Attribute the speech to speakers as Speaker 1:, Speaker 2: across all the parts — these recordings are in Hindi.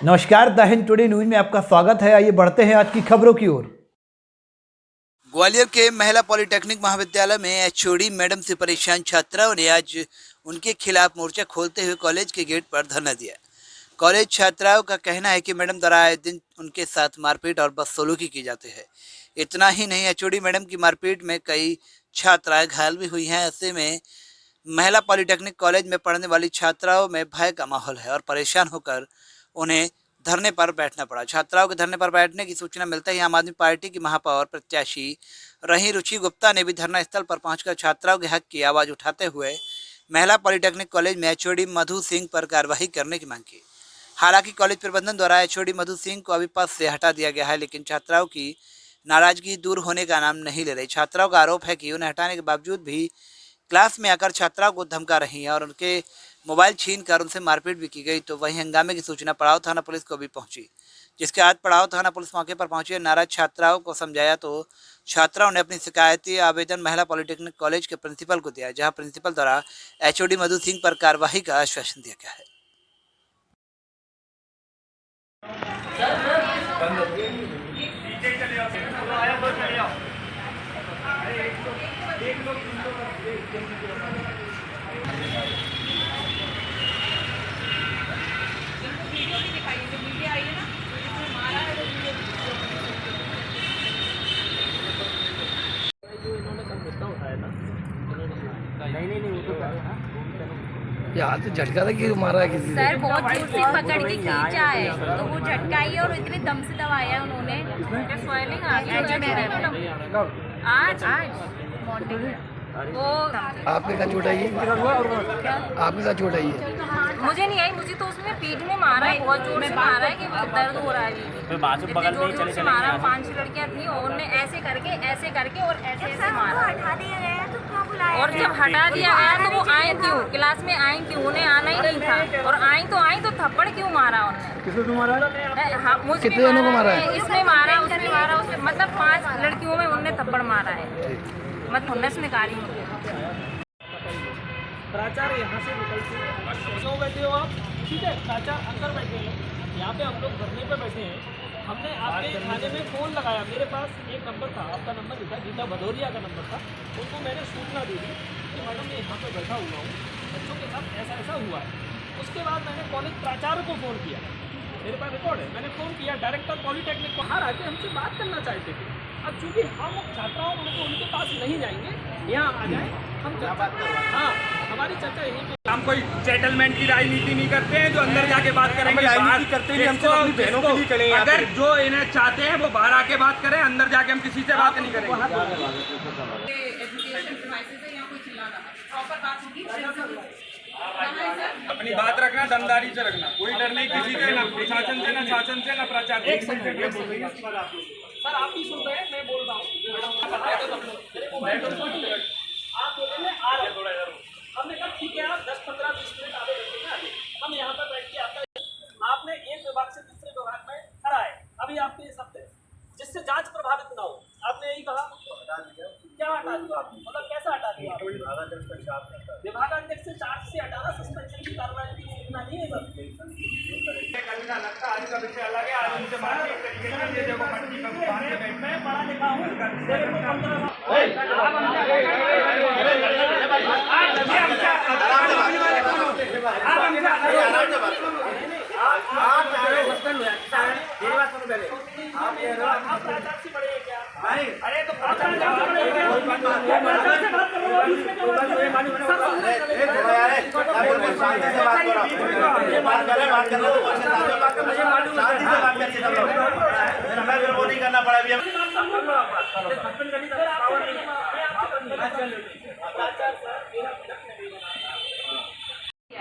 Speaker 1: नमस्कार, द हिंद टुडे न्यूज में आपका स्वागत है। आइए बढ़ते हैं आज की खबरों की ओर।
Speaker 2: ग्वालियर के महिला पॉलिटेक्निक महाविद्यालय में एचओडी मैडम से परेशान छात्राओं ने आज उनके खिलाफ मोर्चा खोलते हुए कॉलेज के गेट पर धरना दिया। कॉलेज छात्राओं का कहना है कि मैडम द्वारा आए दिन उनके साथ मारपीट और बदसलूकी की जाती है। इतना ही नहीं, एचओडी मैडम की मारपीट में कई छात्राएं घायल भी हुई हैं। ऐसे में महिला पॉलिटेक्निक कॉलेज में पढ़ने वाली छात्राओं में भय का माहौल है और परेशान होकर उन्हें धरने पर बैठना पड़ा। छात्राओं के धरने पर बैठने की सूचना मिलते ही आम आदमी पार्टी की महापौर प्रत्याशी रही रुचि गुप्ता ने भी धरना स्थल पर पहुंचकर छात्राओं के हक की आवाज उठाते हुए महिला पॉलिटेक्निक कॉलेज में एचओडी मधु सिंह पर कार्रवाई करने की मांग की। हालांकि कॉलेज प्रबंधन द्वारा एचओडी मधु सिंह को अभी पद से हटा दिया गया है, लेकिन छात्राओं की नाराजगी दूर होने का नाम नहीं ले रही। छात्राओं का आरोप है कि उन्हें हटाने के बावजूद भी क्लास में आकर छात्राओं को धमका रही हैं और उनके मोबाइल छीन कर उनसे मारपीट भी की गई। तो वहीं हंगामे की सूचना पड़ाव थाना पुलिस को भी पहुंची, जिसके बाद पड़ाव थाना पुलिस मौके पर पहुंची। नाराज छात्राओं को समझाया तो छात्राओं ने अपनी शिकायती आवेदन महिला पॉलिटेक्निक कॉलेज के प्रिंसिपल को दिया, जहां प्रिंसिपल द्वारा एचओडी मधु सिंह पर कार्रवाई का आश्वासन दिया गया है।
Speaker 1: यार तो झटका था कि मारा है किसी
Speaker 3: सर बहुत जोर से पकड़ के खींचा है, तो वो झटका ही है और इतने दम से दबाया है उन्होंने। स्वेलिंग आ गया आज मॉर्निंग। वो
Speaker 1: आपके साथ चोट आई है? आपके साथ चोट आई है?
Speaker 3: मुझे नहीं आई, मुझे तो उसमें पीठ में मारा है, बहुत जोर से मारा है कि दर्द हो रहा है। इतनी जोर से मारा। 5 लड़कियां थी और उन्होंने ऐसे करके और ऐसे मारा।
Speaker 4: हटा दिया गया तो क्यों बुलाया?
Speaker 3: और जब हटा दिया गया तो वो आए क्यों? क्लास में आए क्यों? उन्हें आना ही नहीं था। और आई तो थप्पड़ क्यों मारा उन्होंने?
Speaker 1: किसने तुम्हारा?
Speaker 3: हाँ, मुझे
Speaker 1: कितने जनों को मारा है?
Speaker 3: इसमें मारा, उसने मारा, उसने मतलब 5 लड़कियों में उन्होंने थप्पड़ मारा है। मतलब हुन्नस निकाली मुझे।
Speaker 5: प्राचार्य यहाँ से निकलते क्यों बैठे हो आप? ठीक है, प्राचार्य अंदर बैठे हैं। यहाँ पे हम लोग धरने पे बैठे हैं। हमने आपके थाने में फ़ोन लगाया, मेरे पास एक नंबर था, आपका नंबर लिखा, गीता भदौरिया का नंबर था। उनको मैंने सूचना दी थी कि मैडम मैं यहाँ पे बैठा हुआ हूँ, बच्चों के साथ ऐसा ऐसा हुआ है। उसके बाद मैंने कॉलेज प्राचार्य को फ़ोन किया, मेरे पास रिकॉर्ड है, मैंने फ़ोन किया डायरेक्टर पॉलिटेक्निक को। बाहर आके हमसे बात करना चाहते थे। अब चूँकि हम छात्राओं को उनके पास नहीं जाएंगे, यहाँ आ जाए हम चर्चा। हाँ, हमारी चर्चा यहीं पे। हम कोई सेटलमेंट की राजनीति नहीं करते हैं जो अंदर जाके बात करेंगे। राजनीति करते हैं, हमसे अपनी बहनों के लिए चले। अगर जो इन्हें चाहते हैं वो बाहर आके बात करें, अंदर जाके हम किसी से बात नहीं करेंगे। अपनी बात रखना, दमदारी से रखना, कोई डर नहीं किसी से, ना प्रशासन से, ना शासन से, ना प्रचार। सर आप भी सुन रहे हैं, मैं बोल रहा हूँ। आप बोले मैं आ रहा हूँ। हमने कहा ठीक है, आप 10, 15, 20 मिनट आधे घंटे में आइए, हम यहाँ पर बैठ के आपने एक विभाग से दूसरे विभाग में खड़ा है। अभी आपके ये शब्द है जिससे जांच प्रभावित ना हो, आपने यही कहा। क्या हटा दिया? मतलब कैसा हटा दिया? विभागाध्यक्ष से चार्ज से हटाना सस्पेंशन की कार्रवाई की सूचना नहीं है। लगता आज का विषय अलग है। आज उनसे मानसिक तरीके से देखो मंडी का मैं पढ़ा लिखा हूँ। अरे तो
Speaker 6: नहीं करना पड़ा अभी।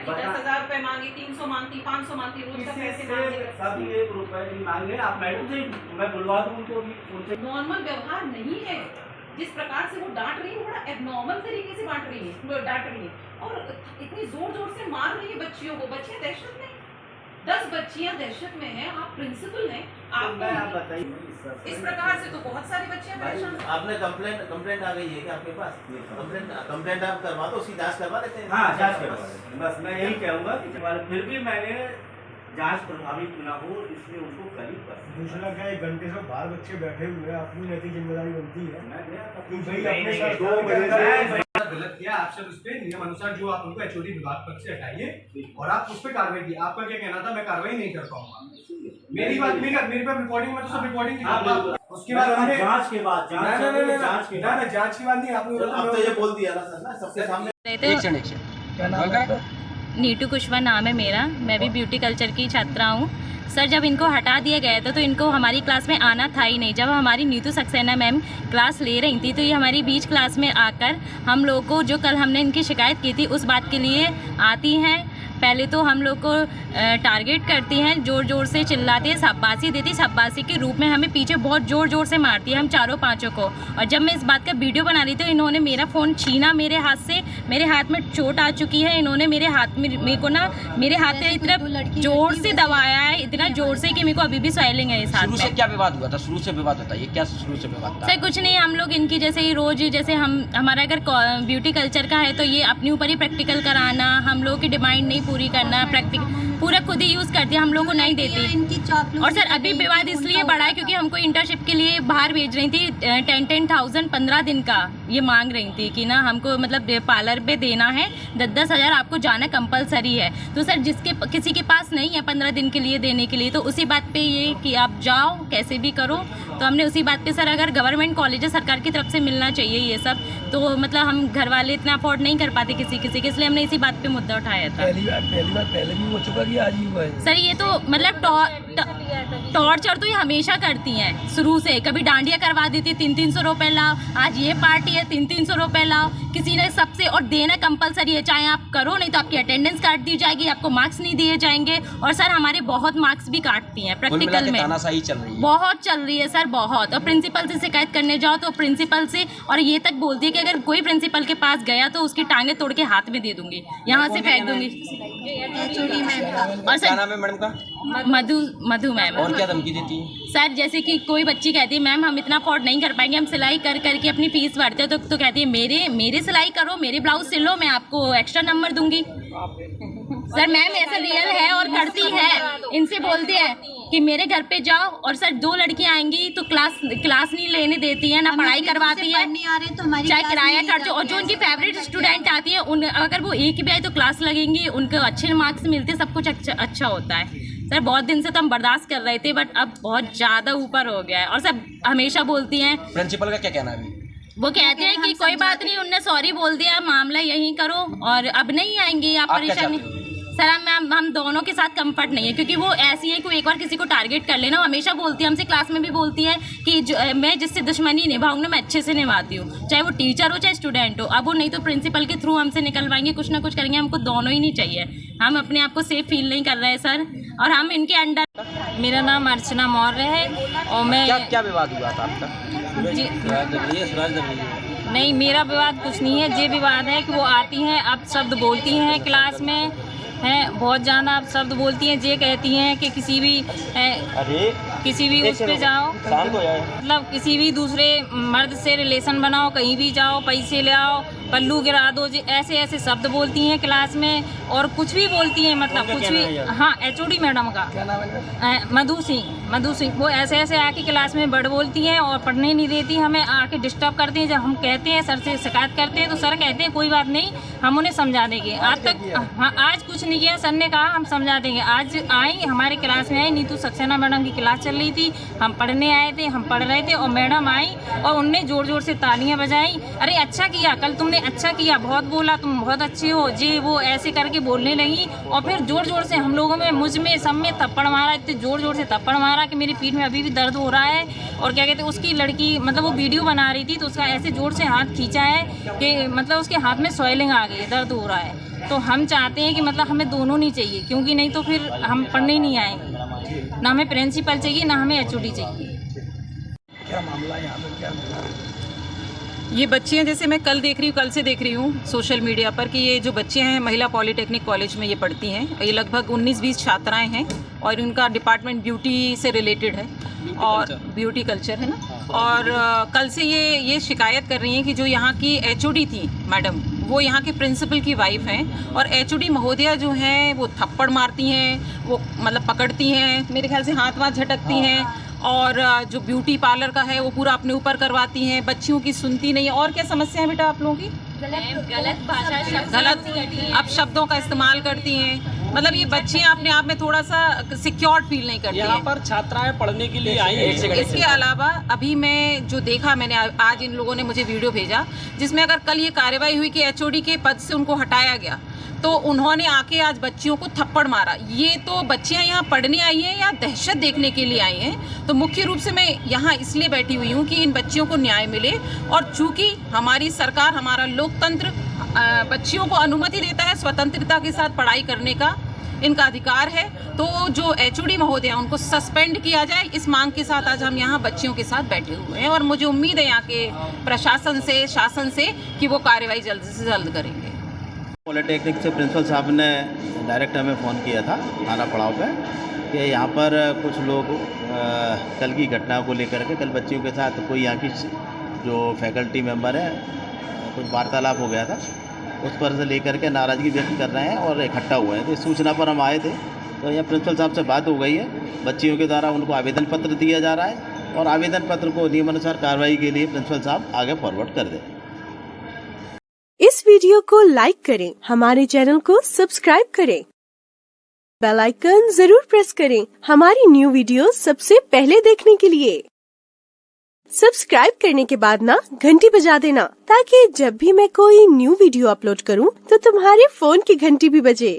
Speaker 4: 10,000 रुपए मांगी, 300 मांगती, 500 मांगती, रोज का पैसे मांगे।
Speaker 6: सभी 1 रुपए नहीं मांगे। आप मैडम से मैं बुलवा दूं उनको भी।
Speaker 4: नॉर्मल व्यवहार नहीं है। जिस प्रकार से वो डांट रही है, बड़ा एबनॉर्मल तरीके से डांट रही है और इतनी जोर जोर से मार रही है बच्चियों को। बच्चियां दहशत में, 10 बच्चियां दहशत में हैं। आप प्रिंसिपल हैं, आप बताइए। इस प्रकार से तो बहुत सारी बच्चियां परेशान।
Speaker 6: आपने कंप्लेंट आ गई है क्या आपके पास? कंप्लेंट आप करवा दो, उसकी जांच करवा देते हैं।
Speaker 7: हाँ, जांच करवा देते हैं। बस मैं यही कहूँगा कि फिर भी मैंने
Speaker 6: जांच प्रभावित न हो, इसलिए उनको करीब कर।
Speaker 7: दूसरा क्या, 1 घंटे से बाहर बच्चे बैठे हुए हैं, अपनी नैतिक जिम्मेदारी बनती है।
Speaker 6: मैं गया था
Speaker 7: कि भाई अपने साथ
Speaker 6: 2 बजे
Speaker 7: गलत किया, आप सब उस पे नियम अनुसार जो आप उनको एचओडी विभाग पद से हटाइए और आप उस पर कार्रवाई की। आपका क्या कहना था? मैं कार्रवाई नहीं कर पाऊंगा। मेरी बात मेरे पे रिकॉर्डिंग में तो सब रिकॉर्डिंग दिखाऊंगा। उसके बाद हमने
Speaker 6: जांच के बाद
Speaker 7: जांच की बात नहीं, आपने
Speaker 6: अब तो ये बोल दिया ना सर, ना सबके सामने।
Speaker 1: क्या नाम है आपका?
Speaker 3: नीतू कुशवाहा नाम है मेरा। मैं भी ब्यूटी कल्चर की छात्रा हूँ। सर, जब इनको हटा दिया गया था तो इनको हमारी क्लास में आना था ही नहीं। जब हमारी नीतू सक्सेना मैम क्लास ले रही थी तो ये हमारी बीच क्लास में आकर हम लोग को, जो कल हमने इनकी शिकायत की थी, उस बात के लिए आती हैं। पहले तो हम लोग को टारगेट करती हैं, ज़ोर ज़ोर से चिल्लाती है, शाबाशी देती, शाबाशी के रूप में हमें पीछे बहुत ज़ोर ज़ोर से मारती है, हम चारों पांचों को। और जब मैं इस बात का वीडियो बना रही थी, इन्होंने मेरा फ़ोन छीना मेरे हाथ से। मेरे हाथ में चोट आ चुकी है। इन्होंने मेरे हाथ में, मेरे को ना, मेरे हाथ में इतना ज़ोर से दबाया है, इतना ज़ोर से कि मेरे को अभी भी स्वेलिंग है इस हाथ में।
Speaker 8: शुरू से क्या विवाद हुआ था? शुरू से विवाद होता है, ये क्या शुरू से विवाद था?
Speaker 3: सर कुछ नहीं, हम लोग इनकी जैसे ही रोज़, जैसे हमारा अगर ब्यूटी कल्चर का है तो ये अपने ऊपर ही प्रैक्टिकल कराना, हम लोगों की डिमांड नहीं पूरी करना, पूरा खुद ही यूज़ करती है, हम लोग को नहीं देती। और सर अभी विवाद इसलिए बढ़ा है क्योंकि हमको इंटर्नशिप के लिए बाहर भेज रही थी। 10,000 15 दिन का ये मांग रही थी कि ना हमको मतलब पार्लर पे देना है, 10-10 हज़ार आपको जाना कंपलसरी है। तो सर किसी के पास नहीं है 15 दिन के लिए देने के लिए, तो उसी बात पे ये कि आप जाओ कैसे भी करो। तो हमने उसी बात पे, सर अगर गवर्नमेंट कॉलेज सरकार की तरफ से मिलना चाहिए ये सब, तो मतलब हम घर वाले इतना अफोर्ड नहीं कर पाते किसी के, इसलिए हमने इसी बात पे मुद्दा उठाया था।
Speaker 1: पहली बार पहले भी हो चुका कि आज ही हुआ है?
Speaker 3: सर ये तो मतलब टॉर्चर तो ये हमेशा करती हैं शुरू से। कभी डांडिया करवा देती, 300-300 रुपये लाओ, आज ये पार्टी है 300-300 रुपये लाओ, किसी ने सबसे, और देना कंपलसरी है, चाहे आप करो नहीं तो आपकी अटेंडेंस काट दी जाएगी, आपको मार्क्स नहीं दिए जाएंगे। और सर हमारे बहुत मार्क्स भी काटती हैं प्रैक्टिकल में,
Speaker 8: तानाशाही चल रही है,
Speaker 3: बहुत चल रही है सर, बहुत। और प्रिंसिपल से शिकायत करने जाओ तो प्रिंसिपल से, और ये तक बोलती है कि अगर कोई प्रिंसिपल के पास गया तो उसकी टांगे तोड़ के हाथ में दे दूंगी, यहाँ से फेंक दूंगी। और
Speaker 8: क्या नाम है मैडम का?
Speaker 3: मधु मैम।
Speaker 8: और क्या धमकी देती है?
Speaker 3: सर जैसे कि कोई बच्ची कहती है मैम हम इतना अफोर्ड नहीं कर पाएंगे, हम सिलाई कर करके अपनी फीस भरते हैं, तो कहती है मेरे सिलाई करो, मेरे ब्लाउज सिलो, मैं आपको एक्स्ट्रा नंबर दूंगी। सर मैम ऐसा रियल है और करती है, इनसे बोलती है कि मेरे घर पे जाओ। और सर 2 लड़कियां आएंगी तो क्लास नहीं लेने देती है, ना पढ़ाई करवाती है, चाहे किराया खर्च। और जो उनकी फेवरेट स्टूडेंट आती है अगर वो एक भी आए तो क्लास लगेंगी, उनको अच्छे मार्क्स मिलते, सब कुछ अच्छा होता है। सर बहुत दिन से तो हम बर्दाश्त कर रहे थे, बट अब बहुत ज़्यादा ऊपर हो गया है। और सर हमेशा बोलती हैं,
Speaker 8: प्रिंसिपल का क्या कहना है?
Speaker 3: वो कहते हैं कि कोई बात नहीं, उनने सॉरी बोल दिया, मामला यहीं करो और अब नहीं आएंगे आप परेशानी। सर हम दोनों के साथ कंफर्ट नहीं है, क्योंकि वो ऐसी है कि एक बार किसी को टारगेट कर लेना, हमेशा बोलती है, हमसे क्लास में भी बोलती है कि मैं जिससे दुश्मनी निभाऊंगा मैं अच्छे से निभाती हूँ, चाहे वो टीचर हो चाहे स्टूडेंट हो। अब वो नहीं तो प्रिंसिपल के थ्रू हमसे निकलवाएंगे, कुछ ना कुछ करेंगे, हमको दोनों ही नहीं चाहिए। हम अपने आप को सेफ फील नहीं कर रहे हैं सर, और हम इनके अंडर। मेरा नाम अर्चना मौर्य है और मैं
Speaker 8: क्या विवाद हुआ था आपका?
Speaker 3: जी नहीं, मेरा विवाद कुछ नहीं है। ये विवाद है कि वो आती हैं, अब शब्द बोलती हैं क्लास में, हैं बहुत ज़्यादा अब शब्द बोलती हैं। ये कहती हैं कि किसी भी उस पे जाओ, मतलब किसी भी दूसरे मर्द से रिलेशन बनाओ, कहीं भी जाओ, पैसे ले आओ, पल्लू गिरा दो, ऐसे ऐसे शब्द बोलती हैं क्लास में। और कुछ भी बोलती हैं, मतलब कुछ भी। हाँ, एचओडी मैडम का मधु सिंह, वो ऐसे ऐसे आके क्लास में बड़ बोलती हैं और पढ़ने नहीं देती, हमें आके डिस्टर्ब करती हैं। जब हम कहते हैं सर से शिकायत करते हैं तो सर कहते हैं कोई बात नहीं, हम उन्हें समझा देंगे। आज तक हाँ, आज कुछ नहीं किया, सर ने कहा हम समझा देंगे। आज आई, हमारे क्लास में आई, नीतू सक्सेना मैडम की क्लास चल रही थी, हम पढ़ने आए थे, हम पढ़ रहे थे, और मैडम आई और उनने ज़ोर ज़ोर से तालियां बजाई। अरे अच्छा किया, कल तुमने अच्छा किया, बहुत बोला, तुम बहुत अच्छे हो जी, वो ऐसे करके बोलने लगी। और फिर ज़ोर ज़ोर से हम लोगों में, मुझ में, सब में थप्पड़ मारा, इतने ज़ोर ज़ोर से थप्पड़ मारा कि मेरी पीठ में अभी भी दर्द हो रहा है। और क्या कहते हैं, उसकी लड़की मतलब वो वीडियो बना रही थी तो उसका ऐसे ज़ोर से हाथ खींचा है कि मतलब उसके हाथ में स्वेलिंग आ गई है, दर्द हो रहा है। तो हम चाहते हैं कि मतलब हमें दोनों नहीं चाहिए, क्योंकि नहीं तो फिर हम पढ़ने ही नहीं आएंगे। ना हमें प्रिंसिपल चाहिए, ना हमें एचओडी चाहिए।
Speaker 1: क्या मामला है यहाँ पर, क्या मामला?
Speaker 9: ये बच्चियाँ, जैसे मैं कल से देख रही हूँ सोशल मीडिया पर कि ये जो बच्चे हैं महिला पॉलिटेक्निक कॉलेज में ये पढ़ती हैं, ये लगभग 19-20 छात्राएं हैं और इनका डिपार्टमेंट ब्यूटी से रिलेटेड है और ब्यूटी कल्चर है ना। और कल से ये शिकायत कर रही हैं कि जो यहाँ की एचओडी थी मैडम, वो यहाँ के प्रिंसिपल की वाइफ हैं और एचओडी महोदया जो हैं वो थप्पड़ मारती हैं, वो मतलब पकड़ती हैं, मेरे ख्याल से हाथ झटकती हैं और जो ब्यूटी पार्लर का है वो पूरा अपने ऊपर करवाती हैं, बच्चियों की सुनती नहीं है। और क्या समस्या है बेटा आप लोगों की?
Speaker 3: गलत भाषा,
Speaker 9: गलत अब शब्दों का इस्तेमाल करती हैं, मतलब ये बच्चियां अपने आप में थोड़ा सा सिक्योर्ड फील नहीं करती
Speaker 5: यहाँ
Speaker 9: हैं।
Speaker 5: पर छात्राएं पढ़ने के लिए आई हैं।
Speaker 9: इसके अलावा अभी मैं जो देखा, मैंने आज इन लोगों ने मुझे वीडियो भेजा जिसमें अगर कल ये कार्रवाई हुई कि एचओडी के पद से उनको हटाया गया तो उन्होंने आके आज बच्चियों को थप्पड़ मारा। ये तो बच्चियां यहाँ पढ़ने आई हैं या दहशत देखने के लिए आई हैं? तो मुख्य रूप से मैं यहाँ इसलिए बैठी हुई हूँ कि इन बच्चियों को न्याय मिले और चूंकि हमारी सरकार, हमारा लोकतंत्र बच्चियों को अनुमति देता है स्वतंत्रता के साथ पढ़ाई करने का, इनका अधिकार है, तो जो एचओडी महोदय उनको सस्पेंड किया जाए, इस मांग के साथ आज हम यहाँ बच्चियों के साथ बैठे हुए हैं। और मुझे उम्मीद है यहाँ के प्रशासन से, शासन से कि वो कार्रवाई जल्द से जल्द करेंगे।
Speaker 10: पॉलिटेक्निक से प्रिंसिपल साहब ने डायरेक्ट हमें फ़ोन किया था थाना पड़ाव पे कि यहाँ पर कुछ लोग कल की घटना को लेकर के, कल बच्चियों के साथ कोई यहाँ की जो फैकल्टी मेंबर है कुछ वार्तालाप हो गया था, उस पर से लेकर के नाराज़गी व्यक्त कर रहे हैं और इकट्ठा हुए हैं। तो इस सूचना पर हम आए थे, तो यहाँ प्रिंसिपल साहब से बात हो गई है, बच्चियों के द्वारा उनको आवेदन पत्र दिया जा रहा है और आवेदन पत्र को नियमानुसार कार्रवाई के लिए प्रिंसिपल साहब आगे फॉरवर्ड कर दें।
Speaker 11: इस वीडियो को लाइक करें, हमारे चैनल को सब्सक्राइब करें, बेल आइकन जरूर प्रेस करें हमारी न्यू वीडियो सबसे पहले देखने के लिए। सब्सक्राइब करने के बाद ना घंटी बजा देना ताकि जब भी मैं कोई न्यू वीडियो अपलोड करूं तो तुम्हारे फोन की घंटी भी बजे।